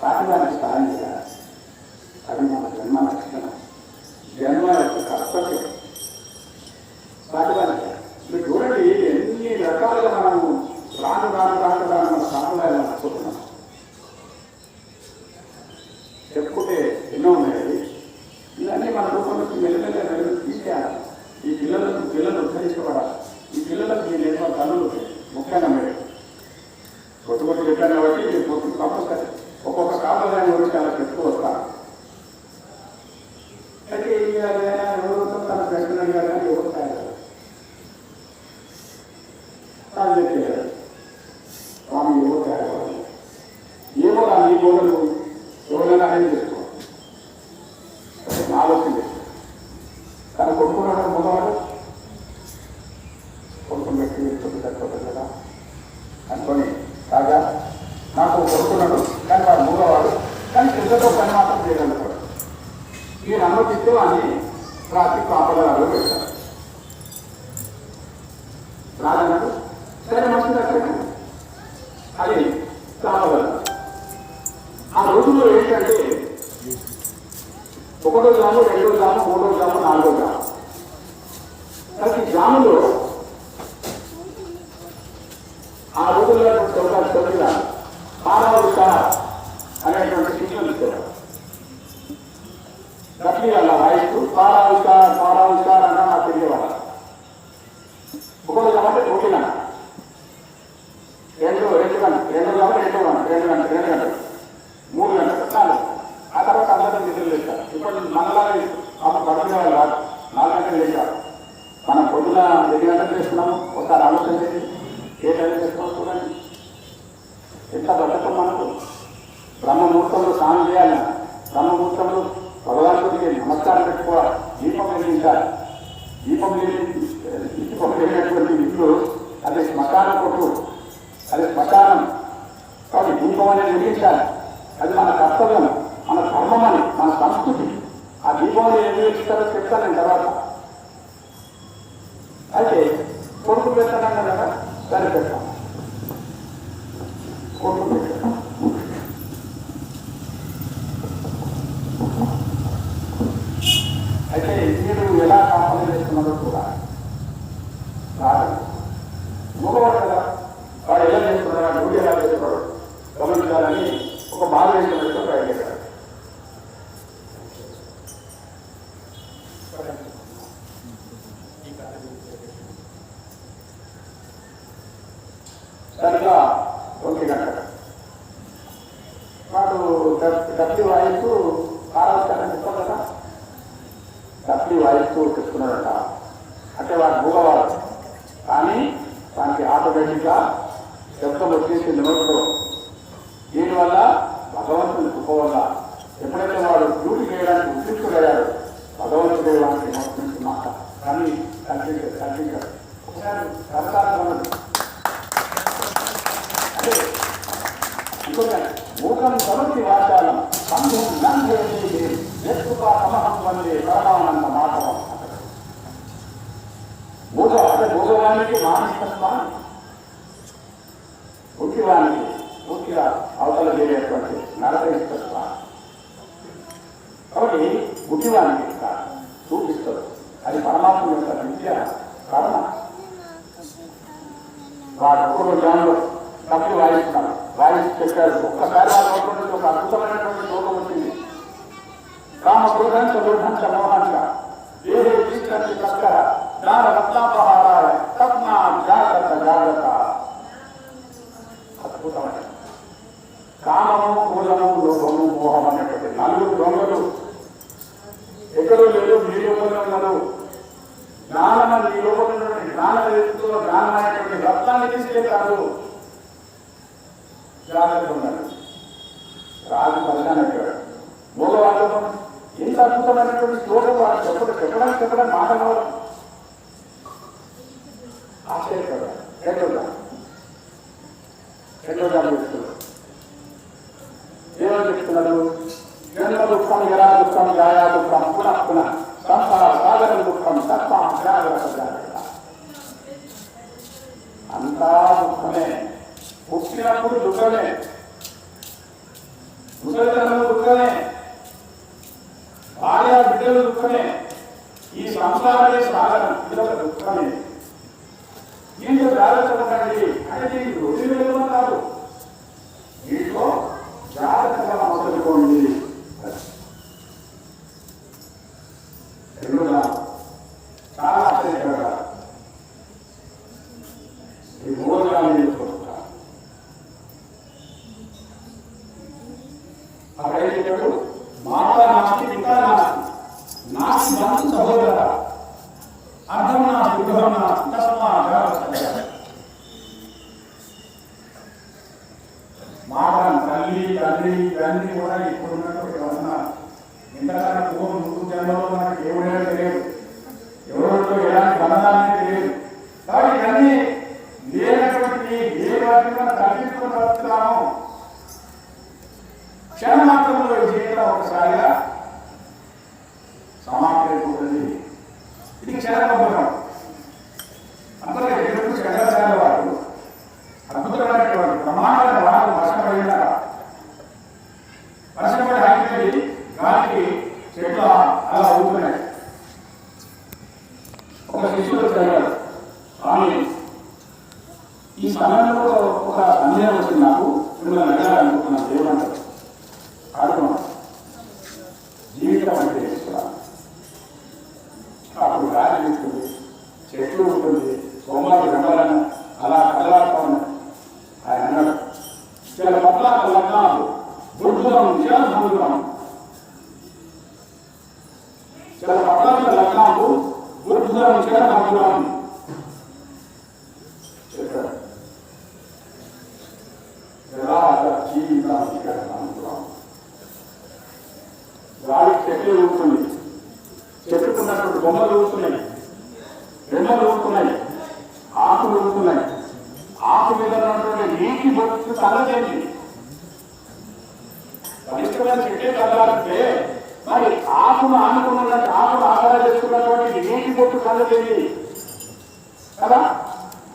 ప్రాతిదాన్ని స్థానం చేయాలి. అది మన జన్మ లక్షణం, జన్మ యొక్క కర్తవ్యం. ప్రాతిదాన్ని మీరు చూడండి, ఎన్ని రకాలుగా మనము రాను మన సాంప్రదాయాలు నడుపుతున్నాం. చెప్పుకుంటే ఎన్నో ఉన్నాయి. ఇవన్నీ మన రూపంలోకి మెల్లమెల్లగా తీసేయాలి. ఈ పిల్లలు ఉద్ధరించబడాలి. ఈ పిల్లలకు ఈ నిర్మాణ పనులు ముఖ్యంగా మీరు కొట్టుకొట్టు చెప్పాను కాబట్టి మీరు పొద్దు కంపల్సరీ ఒక్కొక్క సాంప్రదాయం గురించి అలా చెప్తూ వస్తాను. అయితే ఎవరు తన ప్రశ్న గారు కానీ ఎవరు తయారు స్వామి ఎవరు తయారు ఏమో ఈ బోధలు ఎవరైనా హాని చేసుకోవాలి, ఆలోచన చేస్తారు. తను కొట్టుకున్నాడు మగవాడు కొడుకుని పెట్టి తొమ్మిది తక్కువ కదా అనుకొని రాజా నాకు కొడుకున్నాడు కానీ వాడు మూడవాడు, కానీ పెద్దతో పని మాత్రం చేయగలుగుతాడు. ఈయన అనుమతిస్తే వాడిని రాత్రి కాపలాలో పెడతారు. రాజన్నాడు సరే మంచిది అక్కడ అది కాపలాలు. ఆ రోజుల్లో ఏంటంటే ఒకటో గ్రాము, రెండో గ్రాము, మూడో గ్రాము, నాలుగో గ్రాము, ప్రతి గ్రామంలో ఆ రోజుల్లో చౌకగా పారావిక అనేటువంటి శిక్షణ ఇచ్చారు. గట్టి అలా వాయిస్తూ పారావిక అన్న నాకు తెలియవాడు. ఒకటో గ్రామంటే ఒకటిగా రెండు గంటలు 3 గంటలు చాలు. ఆ తర్వాత అందరూ నిధులు లేచారు. ఇప్పుడు మనలా పడుకునే వాళ్ళు కాదు, 4 గంటలు లేచారు. మనం పొద్దున 2 గంటలు చేస్తున్నాము. ఒకసారి ఆలోచన చేసి ఏ టైం చేస్తున్నాం చూడండి. ఎంత బద్దకం మనకు. బ్రహ్మముహూర్తంలో స్నానం చేయాలి, బ్రహ్మముహూర్తంలో భగవంతుడికి నమస్కారం పెట్టుకోవాలి, దీపం వెలిగించాలి. దీపం లేనటువంటి ఇల్లు అది శ్మశానం కొట్టు, అది శ్మశానం. కాబట్టి దీపం అనేది వెలిగించాలి. అది మన కర్తవ్యం, మన ధర్మం అని, మన సంస్కృతి. ఆ దీపంలో ఏం వెలిగిస్తారో చెప్తాను నేను తర్వాత. అయితే కొడుకు పెడతాను కదా, సరే పెడతాం. కొడుకు పెట్టాం. అయితే మీరు ఎలా కాపాడు చేస్తున్నారో కూడా రాదు. మగవాడు కదా, వాడు ఎలా చేస్తున్నాడు, డ్యూటీ ఎలా చేస్తున్నాడు గమనించాలని ఒక బాధ వేసినట్టు ప్రయత్నించారు. సరిగ్గా 1 గంట వాడు డబ్బు వాయిస్తూ ఆరోగ్యాన్ని చెప్తాడు కదా, డబ్బు వాయిస్తూ చెప్తున్నాడట. అంటే వాడు మూగవాడు, కానీ దానికి ఆటోమేటిక్గా శబ్దం వచ్చేసింది నోట్లో. దీనివల్ల భగవంతుని కృప వల్ల ఎప్పుడైతే వాడు డ్యూటీ చేయడానికి ఉద్యుక్తుడయ్యాడు, భగవంతుడే వాడికి నోటి మాట కానీ కల్పించాడు. ఒకసారి సరసాలు అంటే ఇంకొక మూకం సమస్య వాచాలం సంఘం నెత్తుగా సమహం వందే పరమానంద మాధవం. మూగ అంటే మూగవానికి మానసిక స్వామి, ముఖ్యవానికి పూర్తిగా అవతల చేయటువంటి నరకరిష్ట స్వామి. కాబట్టి బుద్ధివానికి చూపిస్తారు. అది పరమాత్మ యొక్క విద్య కర్మ. వాడు ఒక్కరు జ్ఞానంలో తప్పు వాయిస్తున్నారు, వాయిస్ చెప్పారు. ఒక్కసారి వాళ్ళ ఒక అద్భుతమైనటువంటి లోకం వచ్చింది. కామ క్రోధంచ లోభంచ మోహంచ దేహే జీవితంచి చక్కర జ్ఞాన రత్నాపహారాయ తత్నా జాగ్రత్త. అద్భుతమైన కామము, క్రోధము, లోభము, మోహం అనేటువంటి 4 దొంగలు ఎక్కడో లేదు, మీ లోపలే ఉన్నారు. జ్ఞానం మీ లోపల ఉన్నటువంటి జ్ఞానం అనేటువంటి రత్నాన్ని తీసుకెళ్తారు. జాగ్రత్త ఉన్నారు. రాజు పరిధానం ఎక్కాడు. మూగవాళ్ళు ఎంత అద్భుతమైనటువంటి శ్లోకం వాడు చెప్పడం మాటలు ఆశ్చర్యపడ్డాడు. రెండో చెప్తున్నాడు. ఏమని చెప్తున్నాడు? జన్మ దుఃఖం, జరా దుఃఖం, జాయా దుఃఖం, పునః సంసార సాగరం దుఃఖం, తత్వ జాగ్రత్త. అంతా దుఃఖమే, పుట్టినప్పుడు దుఃఖమే, ముసలితనం దుఃఖమే, భార్య బిడ్డలు దుఃఖమే, ఈ సంసారాలే సాగరం ఇది ఒక దుఃఖమే. దీంట్లో జాగ్రత్త ఉండండి అంటే దీనికి రోజు వెళ్ళమన్నారు. దీంట్లో జాగ్రత్తగా మొదలుకోండి. రెండుగా చాలా ఆశ్చర్యకరంగా ఈ మూడుగా నేర్చుకుంటా అక్కడ ఏం చెప్పాడు? మాట నాస్తి పితా నాస్తి నాస్తి బంధు సహోదర అర్థం నాస్తి గృహం నాస్తి తస్మాత్ జాగ్రత్త. మాట తల్లి తండ్రి ఇవన్నీ కూడా ఇప్పుడు ఉన్నటువంటి వస్తున్నారు. ఇంతకన్నా పూర్వం ముందు జన్మలో మనకు దేవుడే తెలియదు, ఎవరితో ఎలాంటి బంధాలనే తెలియదు. కాబట్టి ఇవన్నీ లేనటువంటి ఏ వాటిని మనం తగ్గించుకుని బతుకుతాము. క్షణమాత్రంలో ఈ జీవితం ఒకసారిగా సమాప్తి అయిపోతుంది. ఇది క్షణబద్ధం. అందరూ ఎదురు క్షణాల వారు అద్భుతమైనటువంటి ప్రమాణాల వారు వర్షపడిన వర్షపడి ఆగిపోయి గాలికి చెట్లు అలా ఊపుతున్నాయి. ఒక శిష్యుడు వచ్చాడు. కానీ ఈ సమయంలో ఒక సందేహం వచ్చింది నాకు, మిమ్మల్ని అడగాలనుకుంటున్నాను. ఏమంటారు? అడుగుతున్నాను. జీవితం అంటే అప్పుడు గాలి ఉంటుంది, చెట్లు ఉంటుంది, సోమాలు గంటలను అలా కదలాడుతూ ఉన్నాయి. ఆయన అన్నాడు, చిల పట్ల లగ్నాలు బుద్ధం చిరభంగురం, చిల పట్ల లగ్నాలు బుద్ధం చిరభంగురం చెప్పాడు. జీవితం ఇక్కడ అనుకున్నాం. గాలి చెట్లు ఊరుతుంది, చెట్టుకున్నటువంటి బొమ్మలు ఊరుతున్నాయి, రెమ్మలు ఊరుతున్నాయి, ఆకులు ఊరుతున్నాయి. ఆకు మీద ఉన్నటువంటి నీటి బొట్టు తగ్గదేంటి? బలిష్టమైన చెట్టే తగ్గాలంటే మరి ఆకును ఆనుకున్నట్టు ఆకును ఆధార చేసుకున్నటువంటి నీటి బొట్టు తగ్గదేంటి కదా?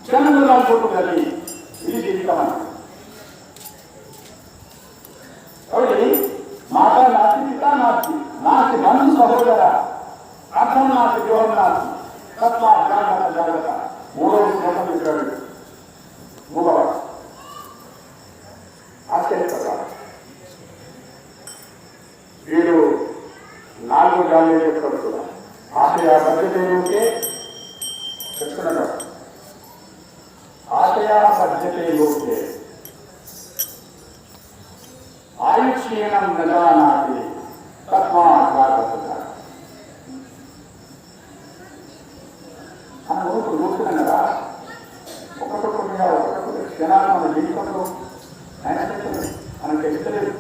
చంద్రుల బొట్టు కదా. ఇది జీవితం అన్న. కాబట్టి మాట నాస్తి పితా నాస్తి నాస్తి బంధు సహోదర అర్థం నాస్తి గృహం నాస్తి తస్మాత్ జాగ్రత్త జాగ్రత్త. మూడవ శ్లోకం చెప్పాడు. మూడవ ఆశ్చర్యపడ్డాడు. వీడు 4 గాలి చెప్తాడు కూడా. ఆశయ పద్ధతి చెప్తున్నాడు. ఆశయ పద్ధతి ఆయుష్యనం నజానాతి తస్మాత్ జాగ్రత్త. మనం చూస్తున్నాం కదా, ఒక్కొక్కటిగా ఒక్కొక్క క్షణాలు మన జీవితంలో ఆయన చెప్తుంది. మనం తెలుస్తలేదు.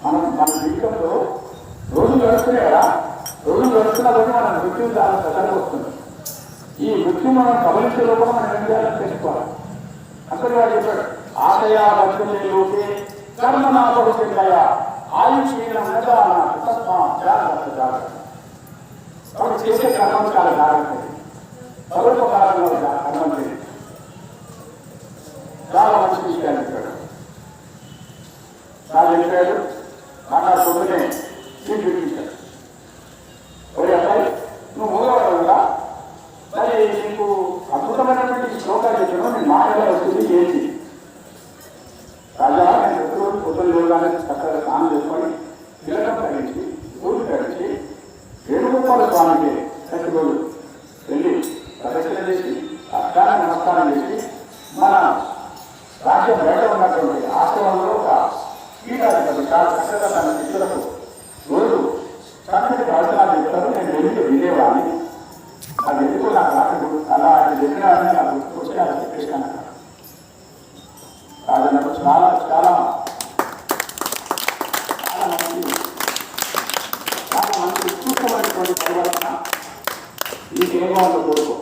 మన జీవితంలో రోజులు గడుస్తున్నాయి కదా, రోజులు గడుస్తున్న రోజు మన మృత్యువు చాలా ప్రజలకు వస్తుంది. ఈ మృత్యు మనం గమనించే లోపల మనం ఏం చేయాలని తెలుసుకోవాలి. అసలు వాడు చెప్పాడు, ఆశయా భక్తులే కర్మనాభయ ఆయుష్యం జాగ్రత్త. చేసే కర్మం చాలా జాగ్రత్త. సర్వోపకారంలో కర్మం చేయండి. చాలా మంచి విషయాలు చెప్పాడు. చాలా చెప్పాడు. మాట్లాడుకుంటూనే సీట్ చూపించాడు. ఒరే అబ్బాయి, నువ్వు మూగవాడు కదా, మరి నీకు అద్భుతమైనటువంటి శ్లోకాలు చెప్పాను, నీ మాటలో వస్తుంది ఏంటి? రాజా, నేను ప్రతిరోజు పొద్దున్న లేవగానే చక్కగా స్నానం చేసుకొని తిలకం తగ్గించి ఊరు తగ్గించి వేణుగోపాల స్వామికి ప్రతిరోజు వెళ్ళి ప్రదర్శన చేసి అష్టాన నమస్కారం చేసి మన రాజ్యం బయట ఉన్నటువంటి ఆశ్రమంలో ఒక కీటాధిపతి చాలా చక్కగా తన శిష్యులకు రోజు చక్కటి ప్రవచనాలు చెప్తారు. నేను వెళ్ళి వినేవాడిని. అది ఎందుకు నాకు రాకడు అలా ఆయన చెప్పినాడని నాకు గుర్తుకొచ్చి అలా చెప్పేసాను. అది నాకు చాలా చాలా చాలా మంచి ఉత్కృష్టమైనటువంటి పరివర్తన ఈ దేవాలయంలో కోరుకో.